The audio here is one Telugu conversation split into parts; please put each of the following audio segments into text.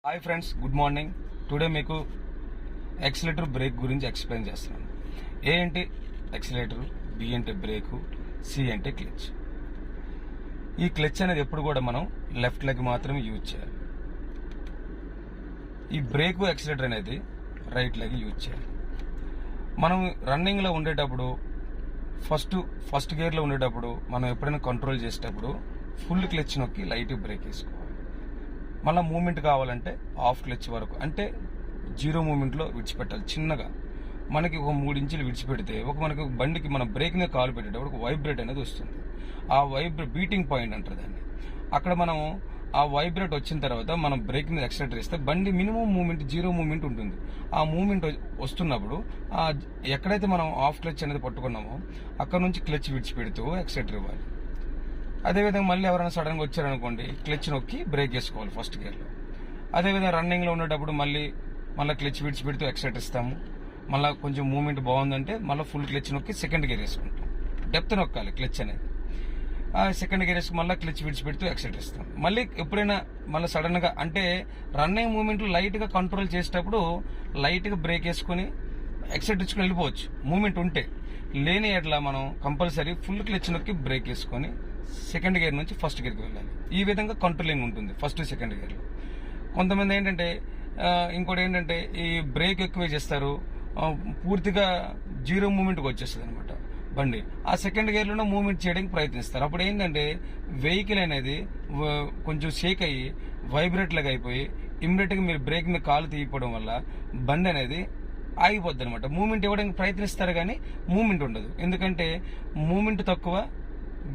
Hi friends, good morning. Today మీకు ఎక్సిలేటర్ బ్రేక్ గురించి ఎక్స్ప్లెయిన్ చేస్తున్నాను. ఏ అంటే ఎక్సిలేటర్, బి అంటే బ్రేకు, సి అంటే క్లచ్. ఈ క్లచ్ అనేది ఎప్పుడు కూడా మనం లెఫ్ట్ లెగ్ మాత్రమే యూజ్ చేయాలి. ఈ బ్రేకు, ఎక్సిలేటర్ అనేది రైట్ లెగ్ యూజ్ చేయాలి. మనం రన్నింగ్లో ఉండేటప్పుడు ఫస్ట్ గేర్లో ఉండేటప్పుడు మనం ఎప్పుడైనా కంట్రోల్ చేసేటప్పుడు ఫుల్ క్లచ్ నొక్కి లైట్ బ్రేక్ వేసుకోవాలి. మళ్ళీ మూమెంట్ కావాలంటే హాఫ్ క్లచ్ వరకు, అంటే 0 మూమెంట్లో విడిచిపెట్టాలి. చిన్నగా మనకి ఒక 3 ఇంచులు విడిచిపెడితే మనకి బండికి మన బ్రేక్ మీద కాలు పెట్టేటప్పుడు ఒక వైబ్రేట్ అనేది వస్తుంది. ఆ బీటింగ్ పాయింట్ అంటారు దాన్ని. అక్కడ మనం ఆ వైబ్రేట్ వచ్చిన తర్వాత మనం బ్రేక్ మీద ఎక్సలరేటర్ ఇస్తే బండి మినిమం మూమెంట్ 0 మూమెంట్ ఉంటుంది. ఆ మూమెంట్ వస్తున్నప్పుడు ఎక్కడైతే మనం హాఫ్ క్లచ్ అనేది పట్టుకున్నామో అక్కడ నుంచి క్లచ్ విడిచిపెడుతూ ఎక్సలరేటర్ ఇవ్వాలి. అదేవిధంగా మళ్ళీ ఎవరైనా సడన్గా వచ్చారనుకోండి, క్లచ్ నొక్కి బ్రేక్ వేసుకోవాలి ఫస్ట్ గేర్లో. అదేవిధంగా రన్నింగ్లో ఉండేటప్పుడు మళ్ళీ క్లచ్ విడిచిపెడుతూ ఎక్సలరేటర్ ఇస్తాము. మళ్ళీ కొంచెం మూమెంట్ బాగుందంటే మళ్ళీ ఫుల్ క్లచ్ నొక్కి సెకండ్ గేర్ వేసుకుంటాం. డెప్త్ నొక్కాలి క్లచ్ అనేది. సెకండ్ గేర్ వేసుకుని మళ్ళీ క్లచ్ విడిచిపెడుతూ ఎక్సలరేటర్ ఇస్తాం. మళ్ళీ ఎప్పుడైనా మళ్ళీ సడన్గా అంటే రన్నింగ్ మూమెంట్లు లైట్గా కంట్రోల్ చేసేటప్పుడు లైట్గా బ్రేక్ వేసుకొని ఎక్సలరేటర్ ఇచ్చుకొని వెళ్ళిపోవచ్చు మూమెంట్ ఉంటే. లేని ఎట్లా మనం కంపల్సరీ ఫుల్ క్లచ్ నొక్కి బ్రేక్ వేసుకొని సెకండ్ గేర్ నుంచి ఫస్ట్ గేర్కి వెళ్ళాలి. ఈ విధంగా కంట్రోలింగ్ ఉంటుంది ఫస్ట్ సెకండ్ గేర్లో. కొంతమంది ఏంటంటే ఇంకోటి ఏంటంటే ఈ బ్రేక్ ఎక్కువ చేస్తారు, పూర్తిగా 0 మూమెంట్కి వచ్చేస్తుంది అనమాట బండి. ఆ సెకండ్ గేర్లోనే మూమెంట్ చేయడానికి ప్రయత్నిస్తారు. అప్పుడు ఏంటంటే వెహికల్ అనేది కొంచెం షేక్ అయ్యి వైబ్రేట్ లాగా అయిపోయి ఇమ్మీడియట్గా మీరు బ్రేక్ మీద కాలు తీయడం వల్ల బండి అనేది ఆగిపోద్ది అనమాట. మూమెంట్ ఇవ్వడానికి ప్రయత్నిస్తారు కానీ మూమెంట్ ఉండదు. ఎందుకంటే మూమెంట్ తక్కువ,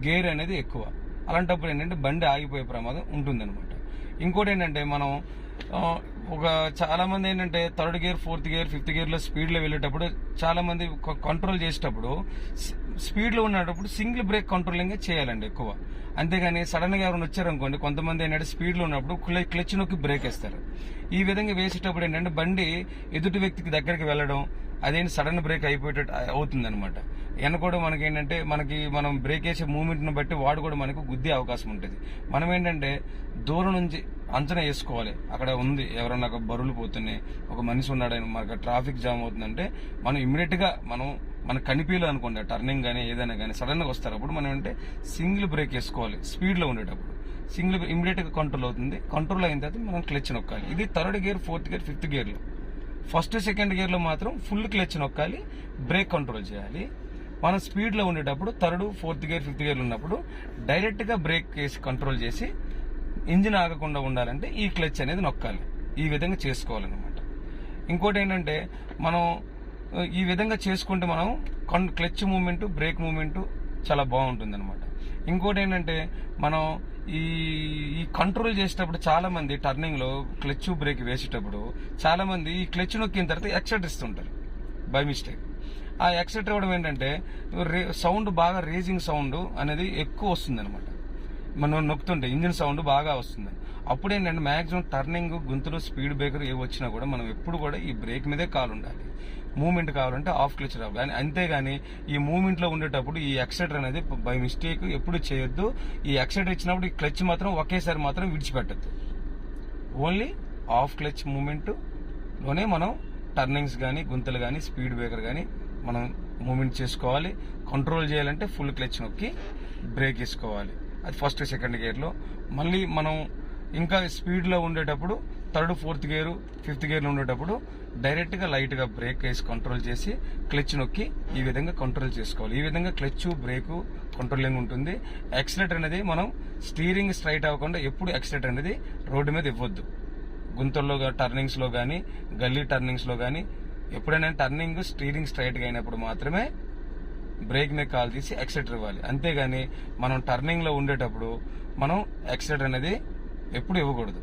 గేర్ అనేది ఎక్కువ. అలాంటప్పుడు ఏంటంటే బండి ఆగిపోయే ప్రమాదం ఉంటుందన్నమాట. ఇంకోటి ఏంటంటే మనం చాలా మంది ఏంటంటే 3rd gear, 4th gear, 5th గేర్లో స్పీడ్లో వెళ్ళేటప్పుడు చాలా మంది కంట్రోల్ చేసేటప్పుడు స్పీడ్లో ఉన్నప్పుడు సింగిల్ బ్రేక్ కంట్రోలింగ్ చేయాలండి ఎక్కువ. అంతేగాని సడన్గా ఎవరైనా వచ్చారనుకోండి, కొంతమంది ఏంటంటే స్పీడ్లో ఉన్నప్పుడు క్లచ్ నొక్కి బ్రేక్ వేస్తారు. ఈ విధంగా వేసేటప్పుడు ఏంటంటే బండి ఎదుటి వ్యక్తికి దగ్గరికి వెళ్ళడం, అదేంటి సడన్ బ్రేక్ అయిపోయేటట్టు అవుతుంది అనమాట. కూడా మనకేంటంటే మనం బ్రేక్ వేసే మూమెంట్ని బట్టి వాడు కూడా మనకు గుద్దే అవకాశం ఉంటుంది. మనం ఏంటంటే దూరం నుంచి అంచనా వేసుకోవాలి. అక్కడ ఉంది ఎవరన్నా బరువులు పోతున్నాయి, ఒక మనిషి ఉన్నాడని, మనకు ట్రాఫిక్ జామ్ అవుతుందంటే మనం ఇమ్మీడియట్గా మనకు కనిపించాలి అనుకోండి, టర్నింగ్ కానీ ఏదైనా కానీ సడన్గా వస్తారు. అప్పుడు మనం అంటే సింగిల్ బ్రేక్ వేసుకోవాలి. స్పీడ్లో ఉండేటప్పుడు సింగిల్ ఇమ్మీడియట్గా కంట్రోల్ అవుతుంది. కంట్రోల్ అయిన తర్వాత మనం క్లచ్ నొక్కాలి. ఇది 3rd gear, 4th gear, 5th గేర్లో. ఫస్ట్ సెకండ్ గేర్లో మాత్రం ఫుల్ క్లచ్ నొక్కాలి, బ్రేక్ కంట్రోల్ చేయాలి. మనం స్పీడ్లో ఉండేటప్పుడు 3rd, 4th గేర్, 5th గేర్లు ఉన్నప్పుడు డైరెక్ట్గా బ్రేక్ వేసి కంట్రోల్ చేసి ఇంజిన్ ఆగకుండా ఉండాలంటే ఈ క్లచ్ అనేది నొక్కాలి. ఈ విధంగా చేసుకోవాలన్నమాట. ఇంకోటి ఏంటంటే మనం ఈ విధంగా చేసుకుంటే మనం క్లచ్ మూమెంట్, బ్రేక్ మూమెంట్ చాలా బాగుంటుంది అనమాట. ఇంకోటి ఏంటంటే మనం ఈ కంట్రోల్ చేసేటప్పుడు చాలా మంది టర్నింగ్లో క్లచ్ బ్రేక్ వేసేటప్పుడు చాలా మంది ఈ క్లచ్ నొక్కిన తర్వాత ఎక్సలరేటర్ ఇస్తుంటారు బై మిస్టేక్. ఆ ఎక్సలరేటర్ ఇవ్వడం ఏంటంటే సౌండ్ బాగా రేజింగ్ సౌండ్ అనేది ఎక్కువ వస్తుంది అనమాట. మనం నొక్కుతుంటే ఇంజిన్ సౌండ్ బాగా వస్తుంది. అప్పుడు ఏంటంటే మాక్సిమం టర్నింగ్, గుంతలు, స్పీడ్ బ్రేకర్ ఏ వచ్చినా కూడా మనం ఎప్పుడు కూడా ఈ బ్రేక్ మీదే కాలు ఉండాలి. మూమెంట్ కావాలంటే హాఫ్ క్లచ్ రావు. కానీ అంతేగాని ఈ మూమెంట్లో ఉండేటప్పుడు ఈ ఎక్సలరేటర్ అనేది బై మిస్టేక్ ఎప్పుడు చేయొద్దు. ఈ ఎక్సలరేటర్ ఇచ్చినప్పుడు ఈ క్లచ్ మాత్రం ఒకేసారి మాత్రం విడిచిపెట్టద్దు. ఓన్లీ హాఫ్ క్లచ్ మూమెంట్లోనే మనం టర్నింగ్స్ కానీ, గుంతలు కానీ, స్పీడ్ బ్రేకర్ కానీ మనం మూమెంట్ చేసుకోవాలి. కంట్రోల్ చేయాలంటే ఫుల్ క్లచ్ నొక్కి బ్రేక్ వేసుకోవాలి. అది ఫస్ట్ సెకండ్ గేర్లో. మళ్ళీ మనం ఇంకా స్పీడ్లో ఉండేటప్పుడు 3rd, 4th గేరు, 5th గేర్లో ఉండేటప్పుడు డైరెక్ట్గా లైట్గా బ్రేక్ వేసి కంట్రోల్ చేసి క్లచ్ నొక్కి ఈ విధంగా కంట్రోల్ చేసుకోవాలి. ఈ విధంగా క్లచ్, బ్రేకు కంట్రోలింగ్ ఉంటుంది. ఎక్సలరేటర్ అనేది మనం స్టీరింగ్ స్ట్రైట్ అవ్వకుండా ఎప్పుడు ఎక్సలరేటర్ అనేది రోడ్డు మీద ఇవ్వద్దు. గుంతల్లో, టర్నింగ్స్లో కానీ, గల్లీ టర్నింగ్స్లో కానీ ఎప్పుడైనా టర్నింగ్ స్టీరింగ్ స్ట్రైట్గా అయినప్పుడు మాత్రమే బ్రేక్ మీద కాల్ తీసి ఎక్సలరేటర్ ఇవ్వాలి. అంతేగాని మనం టర్నింగ్లో ఉండేటప్పుడు మనం ఎక్సలరేటర్ అనేది ఎప్పుడు ఇవ్వకూడదు.